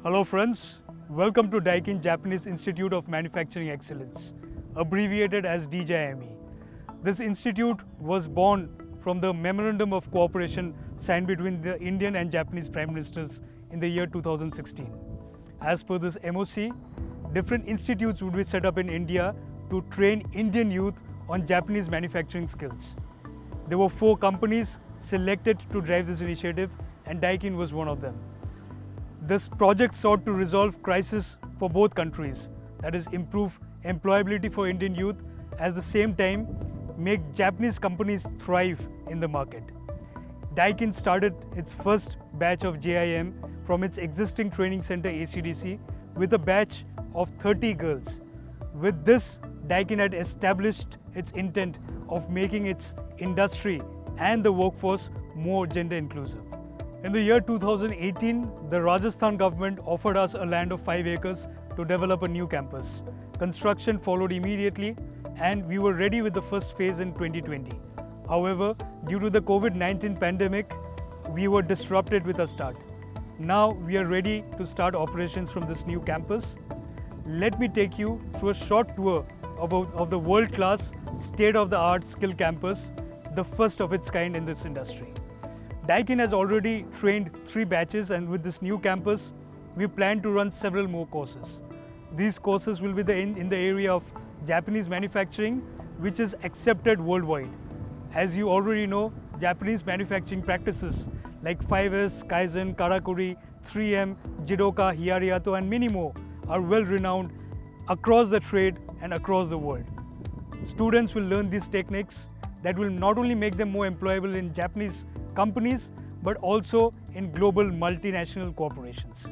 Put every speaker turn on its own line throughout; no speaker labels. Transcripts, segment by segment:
Hello friends, welcome to Daikin Japanese Institute of Manufacturing Excellence, abbreviated as DJME. This institute was born from the Memorandum of Cooperation signed between the Indian and Japanese Prime Ministers in the year 2016. As per this MOC, different institutes would be set up in India to train Indian youth on Japanese manufacturing skills. There were 4 companies selected to drive this initiative and Daikin was one of them. This project sought to resolve crisis for both countries, that is improve employability for Indian youth, at the same time make Japanese companies thrive in the market. Daikin started its first batch of JIM from its existing training center ACDC with a batch of 30 girls. With this, Daikin had established its intent of making its industry and the workforce more gender inclusive. In the year 2018, the Rajasthan government offered us a land of 5 acres to develop a new campus. Construction followed immediately and we were ready with the first phase in 2020. However, due to the COVID-19 pandemic, we were disrupted with our start. Now we are ready to start operations from this new campus. Let me take you through a short tour of the world-class, state-of-the-art skill campus, the first of its kind in this industry. Daikin has already trained 3 batches, and with this new campus, we plan to run several more courses. These courses will be in the area of Japanese manufacturing, which is accepted worldwide. As you already know, Japanese manufacturing practices like 5S, Kaizen, Karakuri, 3M, Jidoka, Hiyariato and many more are well renowned across the trade and across the world. Students will learn these techniques that will not only make them more employable in Japanese companies, but also in global multinational corporations.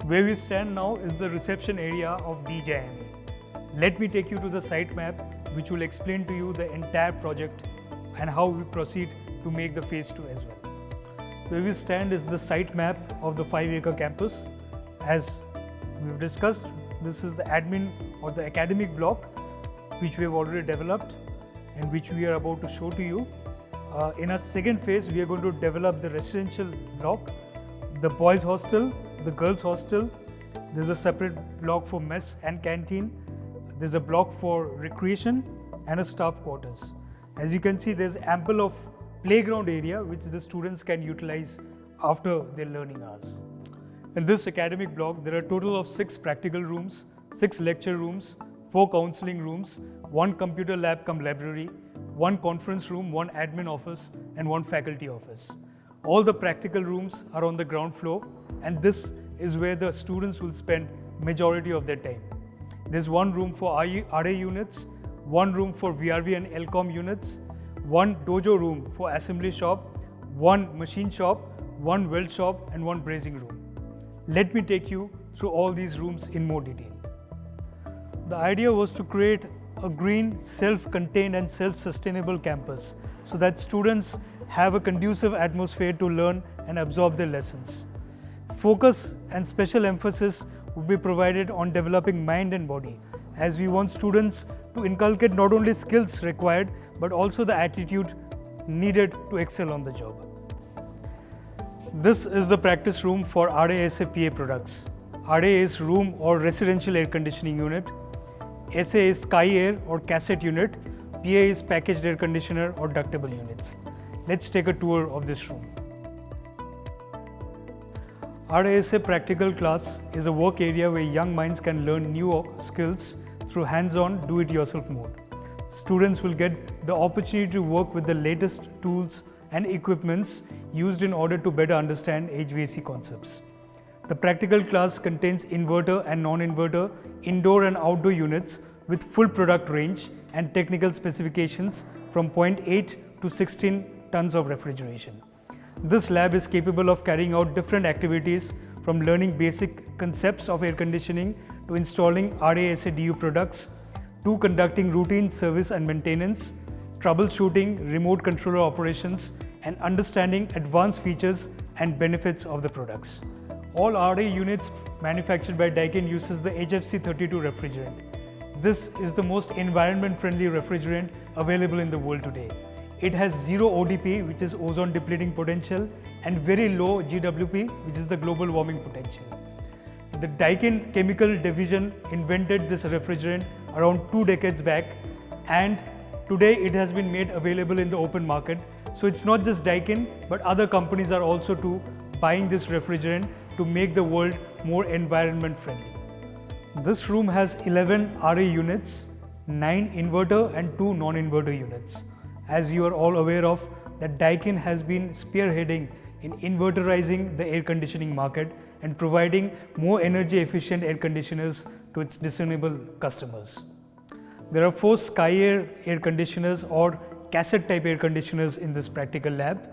Where we stand now is the reception area of DJME. Let me take you to the site map, which will explain to you the entire project and how we proceed to make the phase 2 as well. Where we stand is the site map of the 5-acre campus. As we've discussed, this is the admin or the academic block, which we have already developed and which we are about to show to you. In our second phase, we are going to develop the residential block, the boys hostel, the girls hostel. There's a separate block for mess and canteen. There's a block for recreation and a staff quarters. As you can see, there's ample of playground area which the students can utilize after their learning hours. In this academic block, there are a total of 6 practical rooms, 6 lecture rooms, 4 counseling rooms, 1 computer lab cum library, 1 conference room, 1 admin office and 1 faculty office. All the practical rooms are on the ground floor and this is where the students will spend majority of their time. There's 1 room for RA units, 1 room for VRV and LCOM units, 1 dojo room for assembly shop, 1 machine shop, 1 weld shop and 1 brazing room. Let me take you through all these rooms in more detail. The idea was to create a green, self-contained and self-sustainable campus so that students have a conducive atmosphere to learn and absorb their lessons. Focus and special emphasis will be provided on developing mind and body, as we want students to inculcate not only skills required but also the attitude needed to excel on the job. This is the practice room for RAAS PA products. RAAS room or residential air conditioning unit. SA is Sky Air or cassette unit. PA is packaged air conditioner or ductable units. Let's take a tour of this room. RAAS practical class is a work area where young minds can learn new skills through hands-on do-it-yourself mode. Students will get the opportunity to work with the latest tools and equipments used in order to better understand HVAC concepts. The practical class contains inverter and non-inverter, indoor and outdoor units with full product range and technical specifications from 0.8 to 16 tons of refrigeration. This lab is capable of carrying out different activities from learning basic concepts of air conditioning to installing RAAS DU products to conducting routine service and maintenance, troubleshooting remote controller operations and understanding advanced features and benefits of the products. All RA units manufactured by Daikin uses the HFC32 refrigerant. This is the most environment-friendly refrigerant available in the world today. It has zero ODP, which is ozone depleting potential, and very low GWP, which is the global warming potential. The Daikin chemical division invented this refrigerant around 2 decades back, and today it has been made available in the open market. So it's not just Daikin, but other companies are also too buying this refrigerant to make the world more environment friendly. This room has 11 RA units, 9 inverter and 2 non-inverter units. As you are all aware of, that Daikin has been spearheading in inverterizing the air conditioning market and providing more energy efficient air conditioners to its discernible customers. There are 4 Sky air conditioners or cassette type air conditioners in this practical lab.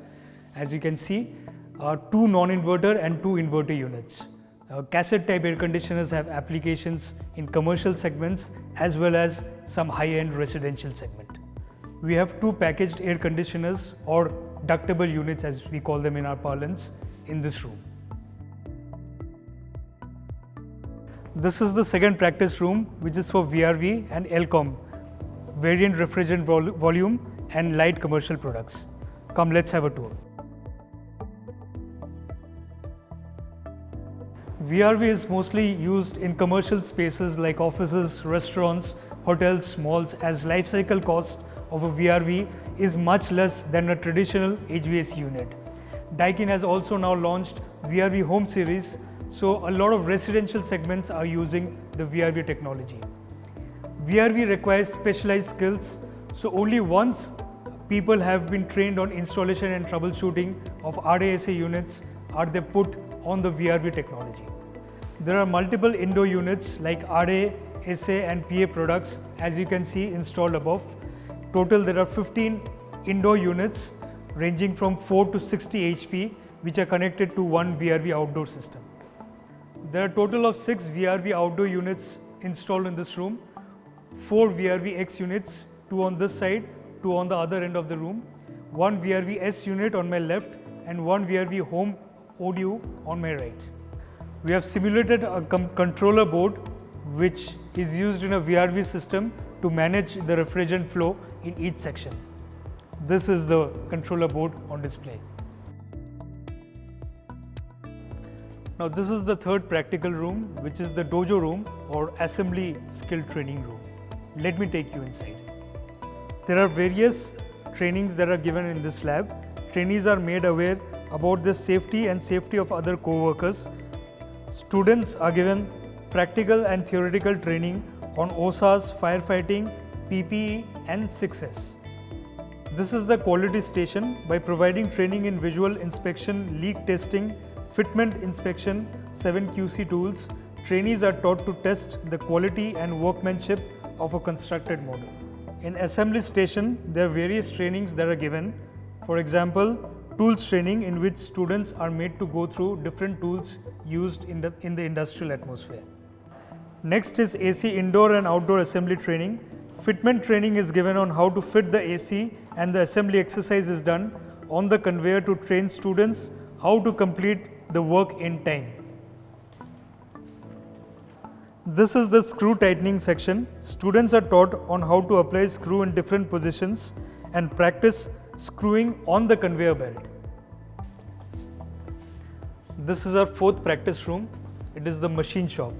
As you can see, 2 non-inverter and 2 inverter units. Cassette type air conditioners have applications in commercial segments as well as some high-end residential segment. We have 2 packaged air conditioners or ductable units, as we call them in our parlance, in this room. This is the second practice room, which is for VRV and LCOM, variant refrigerant volume and light commercial products. Come, let's have a tour. VRV is mostly used in commercial spaces like offices, restaurants, hotels, malls, as life cycle cost of a VRV is much less than a traditional HVAC unit. Daikin has also now launched VRV Home series, so a lot of residential segments are using the VRV technology. VRV requires specialized skills, so only once people have been trained on installation and troubleshooting of RAAS units are they put on the VRV technology. There are multiple indoor units like RA, SA and PA products, as you can see installed above. Total there are 15 indoor units ranging from 4 to 60 HP, which are connected to one VRV outdoor system. There are a total of 6 VRV outdoor units installed in this room, 4 VRV X units, 2 on this side, 2 on the other end of the room, 1 VRV S unit on my left and 1 VRV Home audio on my right. We have simulated a controller board which is used in a VRV system to manage the refrigerant flow in each section. This is the controller board on display. Now this is the third practical room, which is the Dojo Room or Assembly Skill Training Room. Let me take you inside. There are various trainings that are given in this lab. Trainees are made aware about the safety and safety of other co-workers. Students are given practical and theoretical training on OSAS, firefighting, PPE and 6S. This is the quality station. By providing training in visual inspection, leak testing, fitment inspection, 7 QC tools, trainees are taught to test the quality and workmanship of a constructed model. In assembly station, there are various trainings that are given. For example, tools training, in which students are made to go through different tools used in the industrial atmosphere. Next is AC indoor and outdoor assembly training. Fitment training is given on how to fit the AC, and the assembly exercise is done on the conveyor to train students how to complete the work in time. This is the screw tightening section. Students are taught on how to apply screw in different positions and practice screwing on the conveyor belt. This is our fourth practice room. It is the machine shop.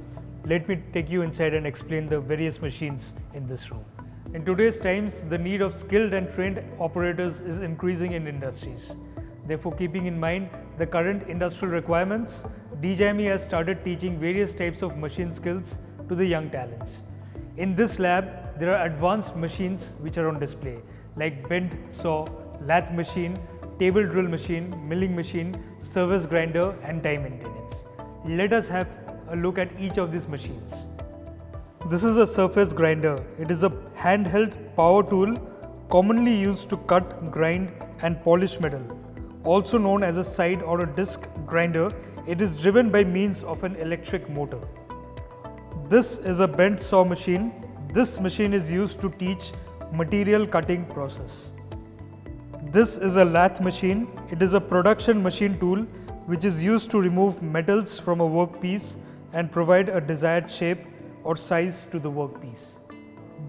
Let me take you inside and explain the various machines in this room. In today's times, the need of skilled and trained operators is increasing in industries. Therefore, keeping in mind the current industrial requirements, DJME has started teaching various types of machine skills to the young talents. In this lab, there are advanced machines which are on display, like bend saw, lathe machine, table drill machine, milling machine, service grinder and die maintenance. Let us have a look at each of these machines. This is a surface grinder. It is a handheld power tool commonly used to cut, grind and polish metal. Also known as a side or a disc grinder, it is driven by means of an electric motor. This is a bent saw machine. This machine is used to teach material cutting process. This is a lathe machine. It is a production machine tool which is used to remove metals from a workpiece and provide a desired shape or size to the workpiece.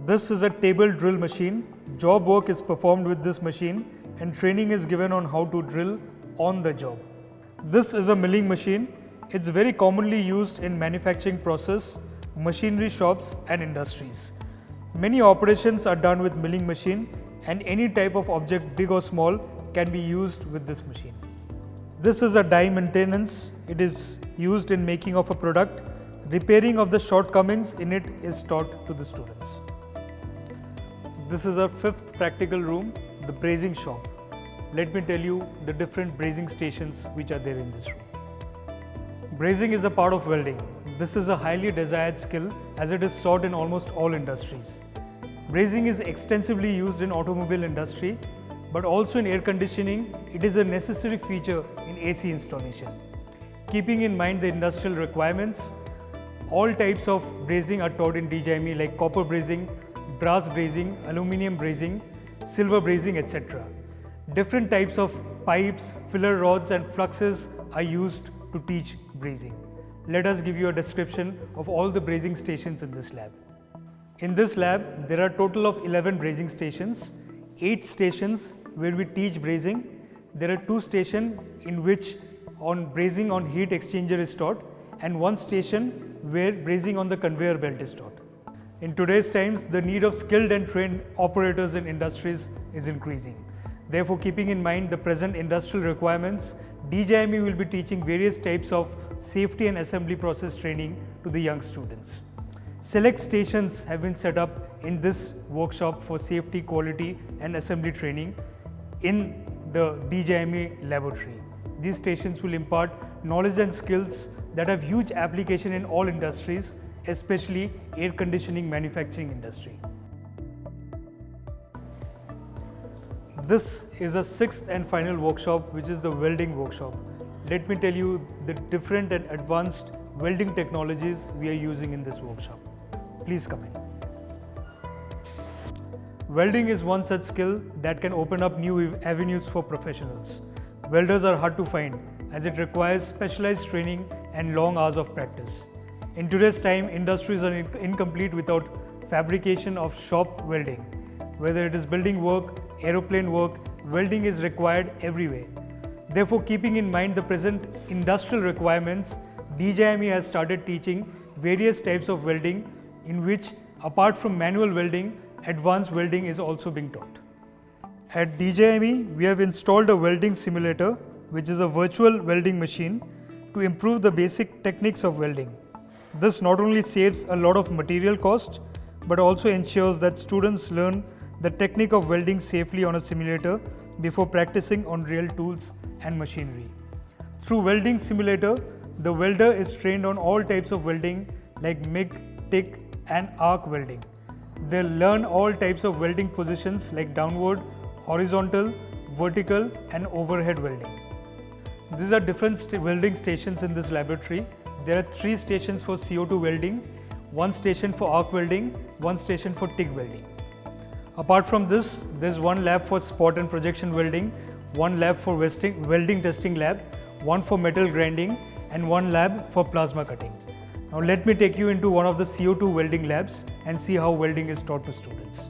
This is a table drill machine. Job work is performed with this machine and training is given on how to drill on the job. This is a milling machine. It's very commonly used in manufacturing process, machinery shops and industries. Many operations are done with milling machine and any type of object, big or small, can be used with this machine. This is a die maintenance. It is used in making of a product. Repairing of the shortcomings in it is taught to the students. This is our fifth practical room, the brazing shop. Let me tell you the different brazing stations which are there in this room. Brazing is a part of welding. This is a highly desired skill as it is sought in almost all industries. Brazing is extensively used in automobile industry, but also in air conditioning. It is a necessary feature in AC installation. Keeping in mind the industrial requirements, all types of brazing are taught in DJME like copper brazing, brass brazing, aluminium brazing, silver brazing, etc. Different types of pipes, filler rods and fluxes are used to teach brazing. Let us give you a description of all the brazing stations in this lab. In this lab, there are a total of 11 brazing stations, 8 stations where we teach brazing. There are 2 stations in which brazing on heat exchanger is taught and 1 station where brazing on the conveyor belt is taught. In today's times, the need of skilled and trained operators in industries is increasing. Therefore, keeping in mind the present industrial requirements, DJME will be teaching various types of safety and assembly process training to the young students. Select stations have been set up in this workshop for safety, quality and assembly training in the DJME laboratory. These stations will impart knowledge and skills that have huge application in all industries, especially air conditioning manufacturing industry. This is a 6th and final workshop, which is the welding workshop. Let me tell you the different and advanced welding technologies we are using in this workshop. Please come in. Welding is one such skill that can open up new avenues for professionals. Welders are hard to find as it requires specialized training and long hours of practice. In today's time, industries are incomplete without fabrication of shop welding. Whether it is building work, aeroplane work, welding is required everywhere. Therefore, keeping in mind the present industrial requirements, DJME has started teaching various types of welding in which, apart from manual welding, advanced welding is also being taught. At DJME, we have installed a welding simulator, which is a virtual welding machine to improve the basic techniques of welding. This not only saves a lot of material cost, but also ensures that students learn the technique of welding safely on a simulator before practicing on real tools and machinery. Through welding simulator, the welder is trained on all types of welding like MIG, TIG and arc welding. They learn all types of welding positions like downward, horizontal, vertical and overhead welding. These are different welding stations in this laboratory. There are 3 stations for CO2 welding, 1 station for arc welding, 1 station for TIG welding. Apart from this, there is 1 lab for spot and projection welding, 1 lab for welding testing lab, 1 for metal grinding and 1 lab for plasma cutting. Now let me take you into one of the CO2 welding labs and see how welding is taught to students.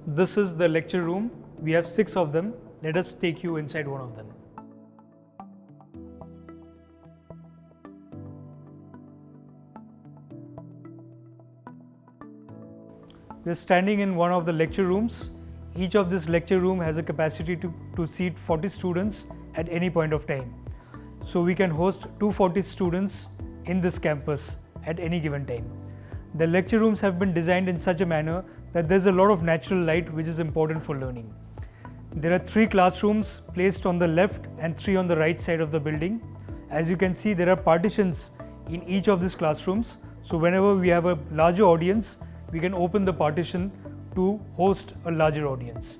This is the lecture room. We have 6 of them. Let us take you inside one of them. We are standing in one of the lecture rooms. Each of this lecture room has a capacity to seat 40 students at any point of time. So we can host 240 students in this campus at any given time. The lecture rooms have been designed in such a manner that there is a lot of natural light which is important for learning. There are 3 classrooms placed on the left and 3 on the right side of the building. As you can see, there are partitions in each of these classrooms. So whenever we have a larger audience, we can open the partition to host a larger audience.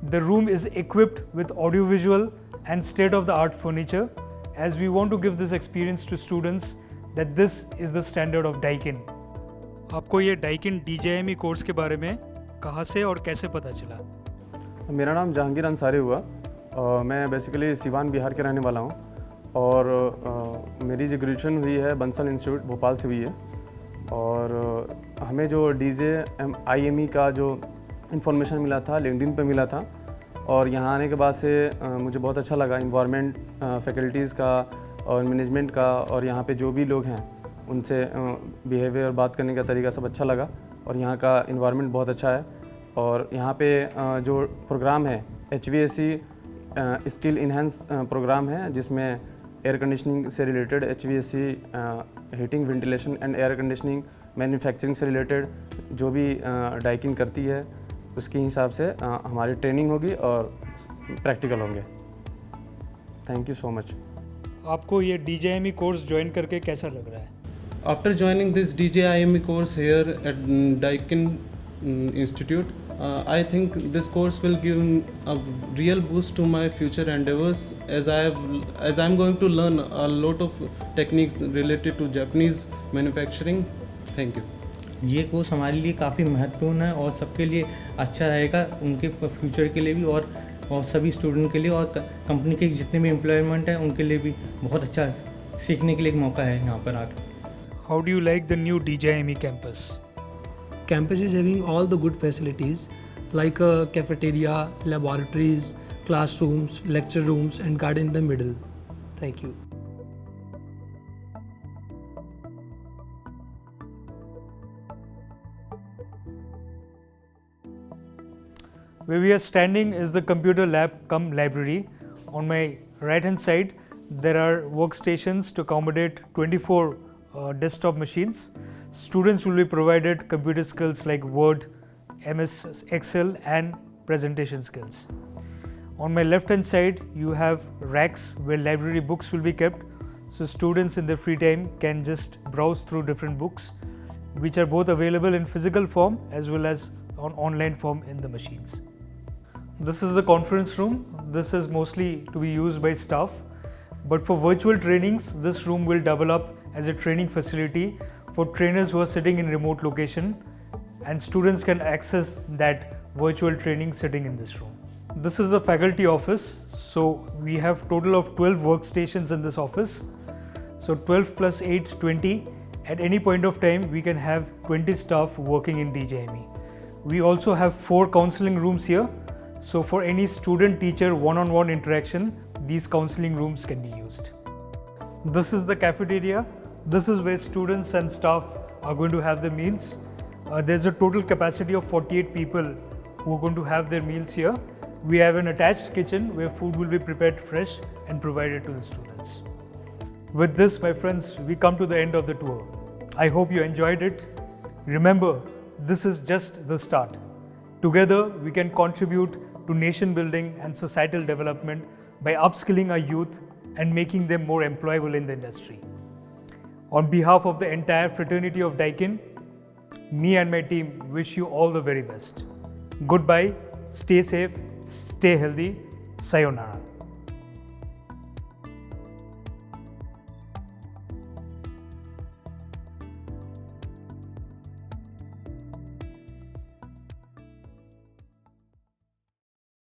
The room is equipped with audiovisual and state-of-the-art furniture, as we want to give this experience to students that this is the standard of Daikin. आपको ये Daikin DJME course के बारे में कहाँ से और कैसे पता चला?
मेरा नाम जहांगीर अंसारी हुआ और मैं बेसिकली सिवान बिहार के रहने वाला हूँ और मेरी जो ग्रेजुएशन हुई है बंसल इंस्टीट्यूट भोपाल से हुई है और हमें जो DJIME का जो इन्फॉर्मेशन मिला था लिंक्डइन पे मिला था और यहाँ आने के बाद से मुझे बहुत अच्छा लगा इन्वायरमेंट, फैकल्टीज़ का और मैनेजमेंट का और यहाँ पे जो भी लोग हैं उनसे बिहेवियर, बात करने का तरीका सब अच्छा लगा और यहाँ का इन्वायरमेंट बहुत अच्छा है। और यहाँ पे जो प्रोग्राम है HVAC स्किल इन्हेंस प्रोग्राम है जिसमें एयर कंडीशनिंग से related HVAC heating, ventilation and air conditioning, manufacturing से रिलेटेड जो भी डाइकिन करती है उसके हिसाब से हमारी ट्रेनिंग होगी और प्रैक्टिकल होंगे। Thank you so much.
आपको ये DJME कोर्स ज्वाइन करके कैसा लग रहा है?
After joining this DJIME course here at Daikin Institute, I think this course will give a real boost to my future endeavors as I'm going to learn a lot of techniques related to Japanese manufacturing. Thank you.
ये course हमारे लिए काफ़ी महत्वपूर्ण है और सबके लिए अच्छा रहेगा, उनके फ्यूचर के लिए भी और सभी स्टूडेंट के लिए और कंपनी के जितने भी एम्प्लॉयमेंट हैं उनके लिए भी बहुत अच्छा सीखने के लिए एक मौका है यहाँ पर आकर।
How do you like the new DJME campus?
Campus is having all the good facilities like a cafeteria, laboratories, classrooms, lecture rooms and garden in the middle. Thank you.
Where we are standing is the computer lab cum library. On my right hand side there are workstations to accommodate 24 desktop machines. Students will be provided computer skills like Word, MS Excel and presentation skills. On my left hand side you have racks where library books will be kept, so students in their free time can just browse through different books which are both available in physical form as well as on online form in the machines. This is the conference room. This is mostly to be used by staff, but for virtual trainings this room will double up as a training facility for trainers who are sitting in remote location, and students can access that virtual training sitting in this room. This is the faculty office, so we have total of 12 workstations in this office. So 12 plus 8, 20. At any point of time we can have 20 staff working in DJME. We also have 4 counseling rooms here, so for any student-teacher one-on-one interaction these counseling rooms can be used. This is the cafeteria. This is where students and staff are going to have their meals. There's a total capacity of 48 people who are going to have their meals here. We have an attached kitchen where food will be prepared fresh and provided to the students. With this, my friends, we come to the end of the tour. I hope you enjoyed it. Remember, this is just the start. Together, we can contribute to nation building and societal development by upskilling our youth and making them more employable in the industry. On behalf of the entire fraternity of Daikin, me and my team wish you all the very best. Goodbye, stay safe, stay healthy, sayonara.